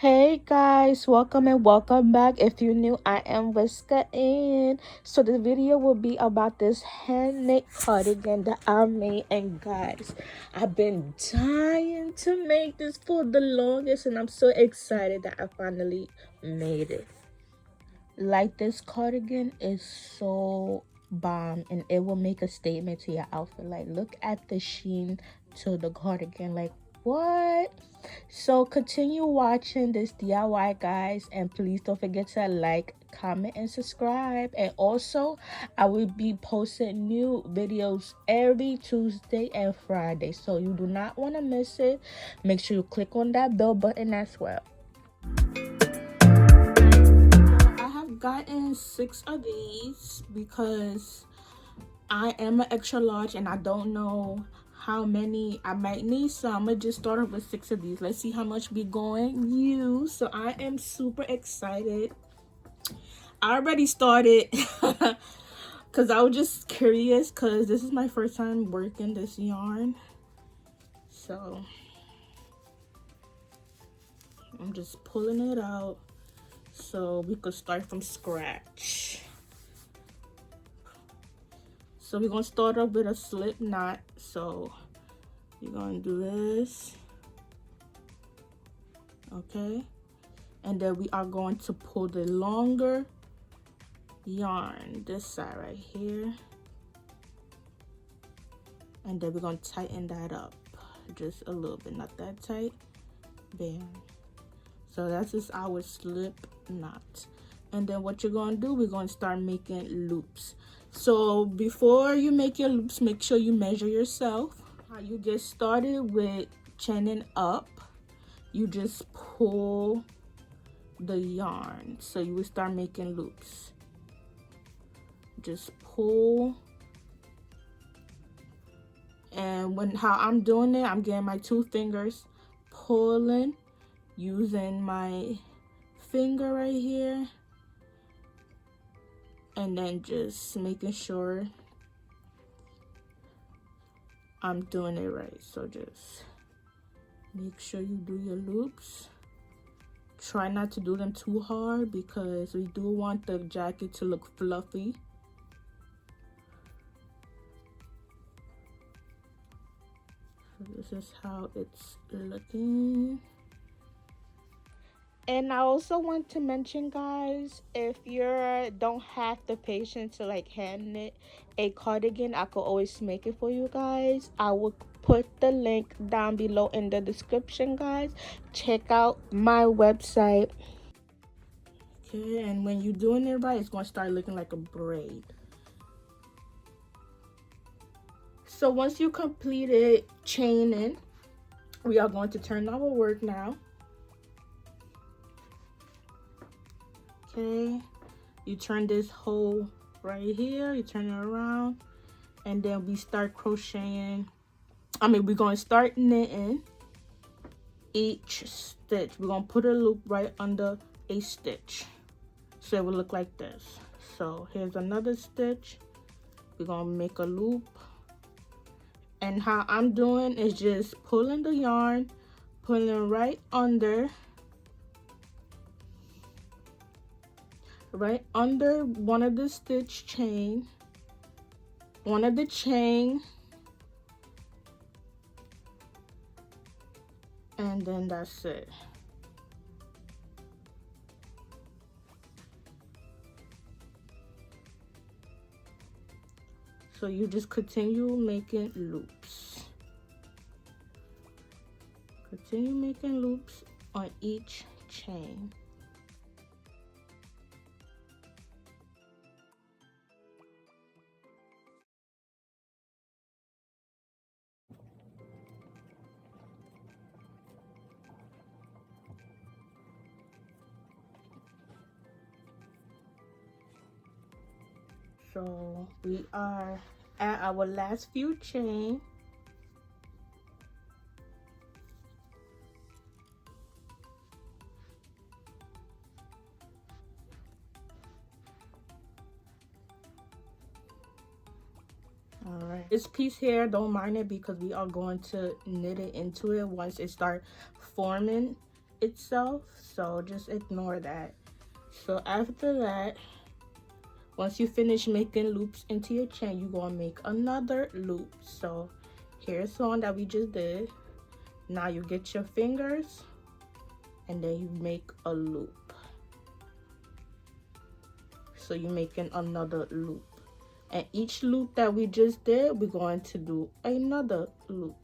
Hey guys, welcome and welcome back. If you're new, I am Whisker in. So the video will be about this handmade cardigan that I made, and guys, I've been dying to make this for the longest, and I'm so excited that I finally made it. Like, this cardigan is so bomb, and it will make a statement to your outfit. Like, look at the sheen to the cardigan. Like, what? So continue watching this DIY, guys, and please don't forget to like, comment, and subscribe. And also, I will be posting new videos every Tuesday and Friday, so you do not want to miss it. Make sure you click on that bell button as well. I have gotten 6 of these because I am an extra large and I don't know how many I might need, so I'm gonna just start off with 6 of these. Let's see how much we going to use. So I am super excited. I already started because I was just curious, because this is my first time working this yarn, so I'm just pulling it out so we could start from scratch. So we're gonna start off with a slip knot. So you're gonna do this, okay, and then we are going to pull the longer yarn this side right here, and then we're gonna tighten that up just a little bit, not that tight. Bam. So that's just our slip knot. And then what you're gonna do, we're gonna start making loops. So before you make your loops, make sure you measure yourself. How you get started with chaining up, you just pull the yarn, so you will start making loops. Just pull, and how I'm doing it, I'm getting my 2 fingers, pulling using my finger right here, and then just making sure I'm doing it right. So just make sure you do your loops. Try not to do them too hard because we do want the jacket to look fluffy. So this is how it's looking. And I also want to mention, guys, if you don't have the patience to like hand knit a cardigan, I could always make it for you guys. I will put the link down below in the description, guys. Check out my website. Okay, and when you're doing it right, it's going to start looking like a braid. So once you completed chaining, we are going to turn our work now. Okay, you turn this hole right here, you turn it around, and then we start crocheting. We're going to start knitting each stitch. We're going to put a loop right under a stitch, so it will look like this. So here's another stitch. We're going to make a loop, and how I'm doing is just pulling the yarn, pulling right under one of the stitch chain, one of the chain, and then that's it. So you just continue making loops. Continue making loops on each chain. So we are at our last few chain. All right, this piece here, don't mind it because we are going to knit it into it once it start forming itself, so just ignore that. So after that, once you finish making loops into your chain, you're gonna make another loop. So here's one that we just did. Now you get your fingers and then you make a loop. So you're making another loop, and each loop that we just did, we're going to do another loop.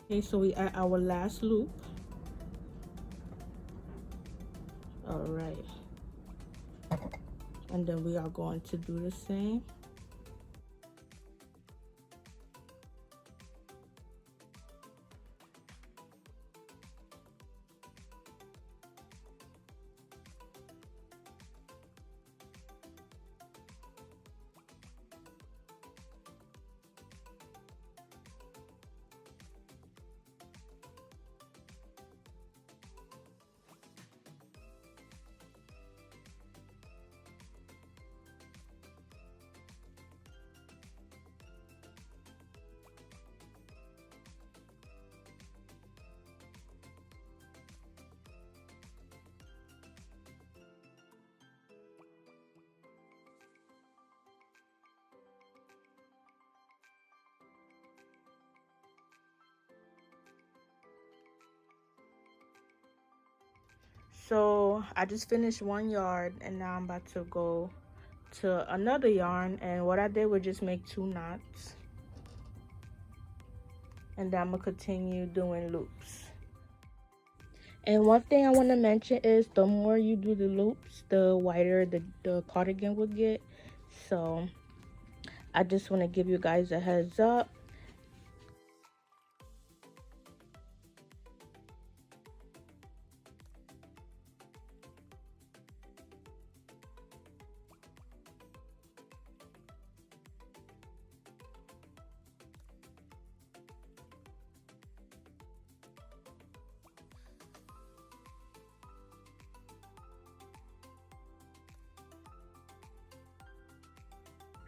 Okay, so we add our last loop. All right, and then we are going to do the same. So I just finished one yarn, and now I'm about to go to another yarn, and what I did was just make 2 knots, and then I'm gonna continue doing loops. And one thing I want to mention is the more you do the loops, the wider the cardigan will get. So I just want to give you guys a heads up.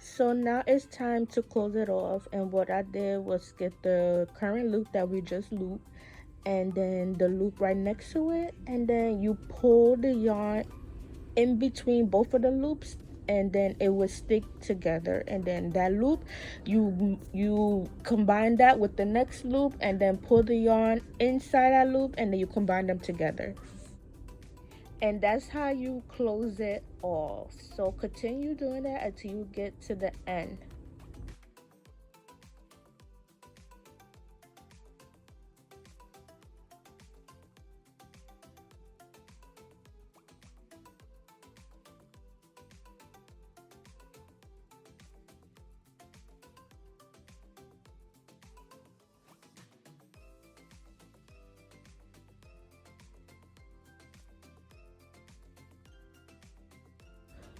So now it's time to close it off, and what I did was get the current loop that we just looped, and then the loop right next to it, and then you pull the yarn in between both of the loops, and then it would stick together. And then that loop, you combine that with the next loop, and then pull the yarn inside that loop, and then you combine them together. And that's how you close it off. So continue doing that until you get to the end.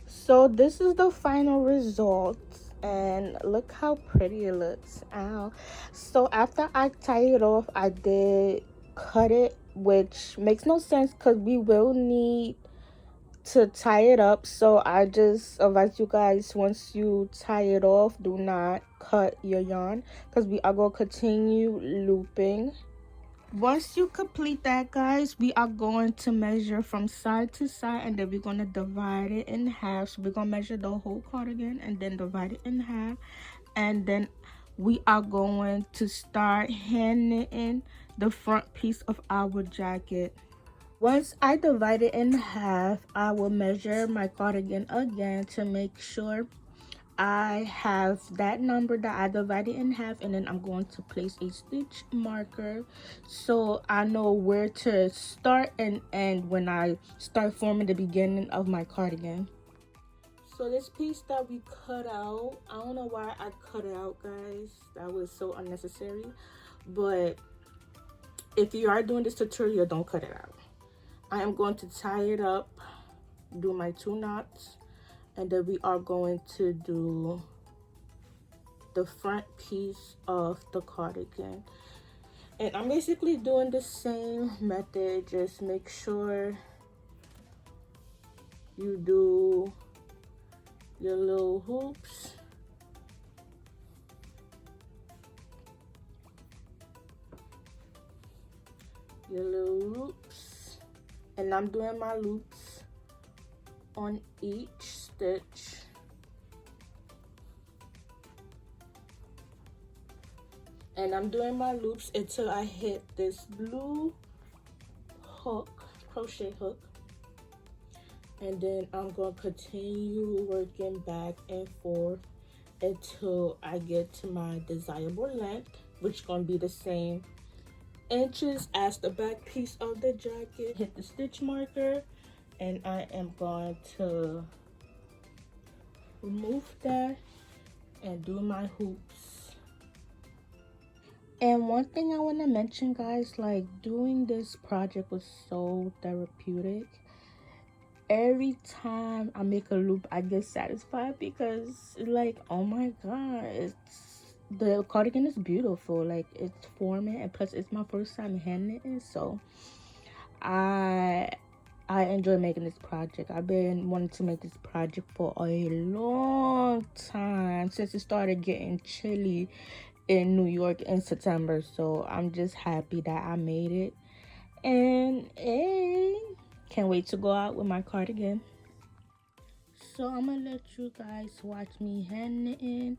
So this is the final result, and look how pretty it looks. Ow. So after I tie it off, I did cut it, which makes no sense because we will need to tie it up. So I just advise you guys, once you tie it off, do not cut your yarn because we are going to continue looping. Once you complete that, guys, we are going to measure from side to side, and then we're going to divide it in half. So we're going to measure the whole cardigan and then divide it in half, and then we are going to start hand knitting the front piece of our jacket. Once I divide it in half, I will measure my cardigan again to make sure I have that number that I divided in half, and then I'm going to place a stitch marker so I know where to start and end when I start forming the beginning of my cardigan. So this piece that we cut out, I don't know why I cut it out, guys. That was so unnecessary. But if you are doing this tutorial, don't cut it out. I am going to tie it up, do my 2 knots, and then we are going to do the front piece of the cardigan. And I'm basically doing the same method. Just make sure you do your little hoops. Your little loops. And I'm doing my loops on each stitch. And I'm doing my loops until I hit this blue hook, crochet hook. And then I'm going to continue working back and forth until I get to my desirable length, which is going to be the same inches as the back piece of the jacket. Hit the stitch marker, and I am going to remove that and do my hoops. And one thing I want to mention, guys, like doing this project was so therapeutic. Every time I make a loop, I get satisfied because, like, oh my god, the cardigan is beautiful. Like, it's forming, and plus it's my first time hand knitting, so I enjoy making this project. I've been wanting to make this project for a long time, since it started getting chilly in New York in September. So I'm just happy that I made it, and hey, can't wait to go out with my cardigan. So I'm gonna let you guys watch me hand knitting.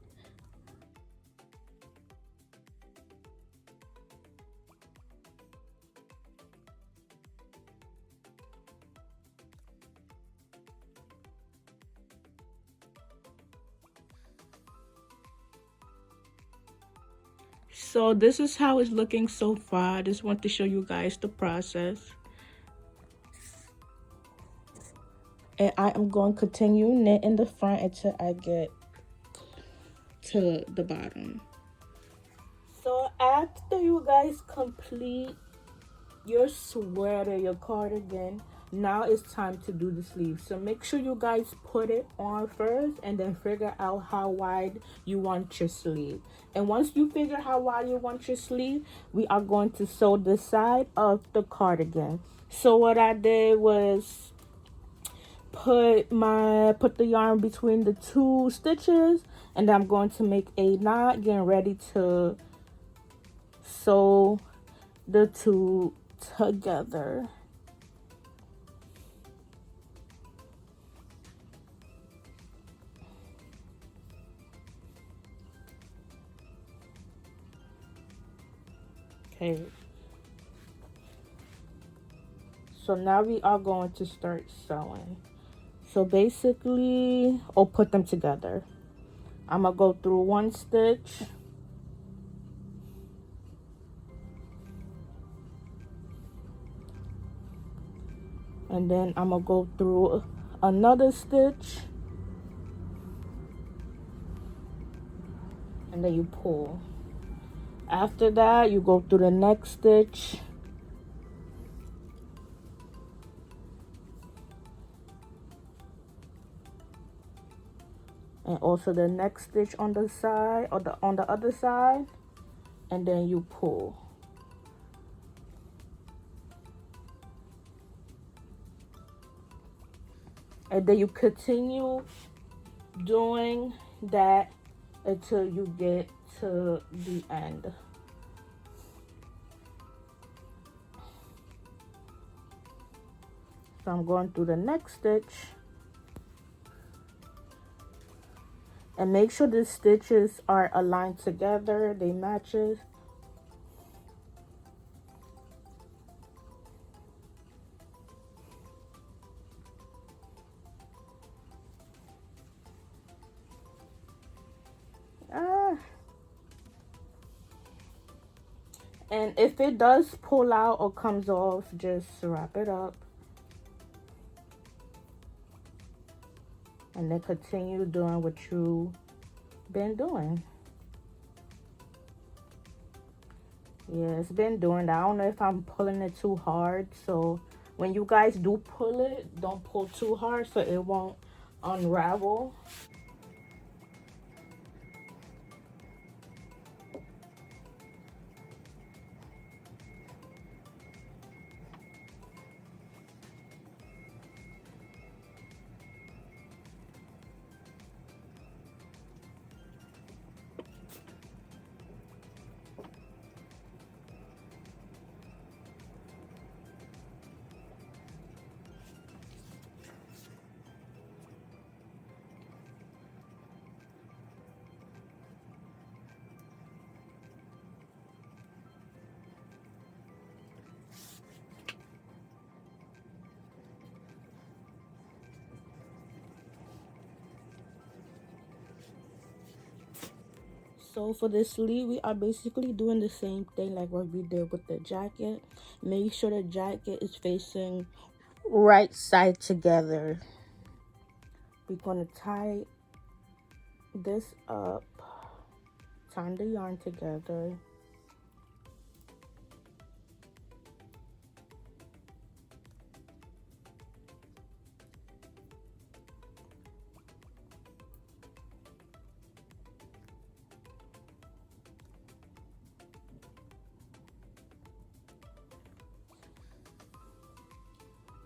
So this is how it's looking so far. I just want to show you guys the process. And I am going to continue knitting the front until I get to the bottom. So after you guys complete your sweater, your cardigan, now it's time to do the sleeves. So make sure you guys put it on first and then figure out how wide you want your sleeve. And once you figure how wide you want your sleeve, we are going to sew the side of the cardigan. So what I did was put the yarn between the two stitches, and I'm going to make a knot, getting ready to sew the two together. Okay, so now we are going to start sewing. So basically, I'll put them together. I'm gonna go through one stitch, and then I'm gonna go through another stitch, and then you pull. After that, you go through the next stitch, and also the next stitch on the side, or on the other side, and then you pull. And then you continue doing that until you get to the end. So I'm going through the next stitch, and make sure the stitches are aligned together, they matches. And if it does pull out or comes off, just wrap it up. And then continue doing what you've been doing. Yeah, it's been doing that. I don't know if I'm pulling it too hard. So when you guys do pull it, don't pull too hard so it won't unravel. So for the sleeve, we are basically doing the same thing like what we did with the jacket. Make sure the jacket is facing right side together. We're gonna tie this up, tie the yarn together.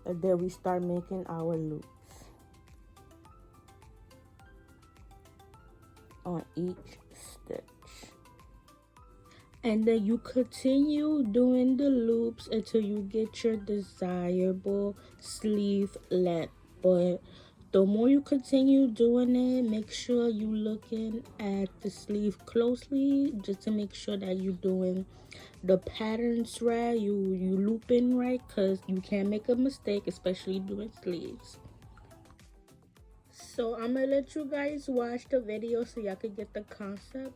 And then we start making our loops on each stitch. And then you continue doing the loops until you get your desirable sleeve length. But the more you continue doing it, make sure you looking at the sleeve closely just to make sure that you're doing the patterns right, you looping right, because you can't make a mistake, especially doing sleeves. So I'm gonna let you guys watch the video so y'all can get the concept.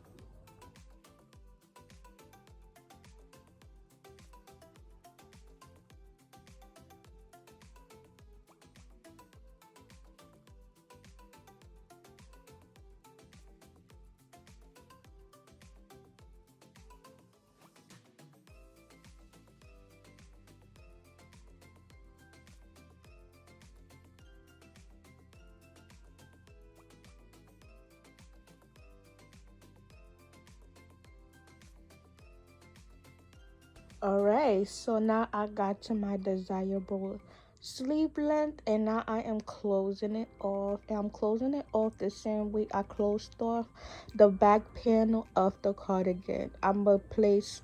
Alright, so now I got to my desirable sleeve length, and now I am closing it off. And I'm closing it off the same way I closed off the back panel of the cardigan. I'm gonna place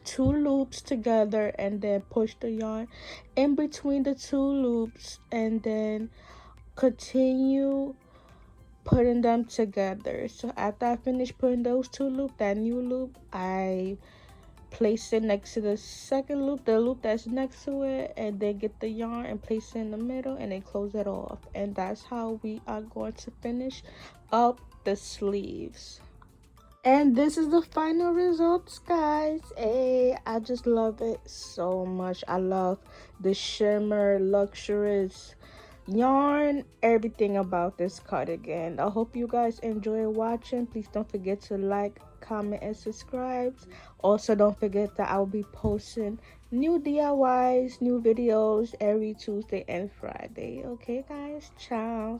2 loops together and then push the yarn in between the 2 loops and then continue putting them together. So after I finish putting those 2 loops, that new loop, I place it next to the second loop, the loop that's next to it, and then get the yarn and place it in the middle and then close it off. And that's how we are going to finish up the sleeves. And this is the final results, guys. Hey, I just love it so much. I love the shimmer, luxurious yarn, everything about this cardigan. I hope you guys enjoy watching. Please don't forget to like, comment, and subscribe. Also, don't forget that I'll be posting new DIYs, new videos every Tuesday and Friday. Okay, guys? Ciao.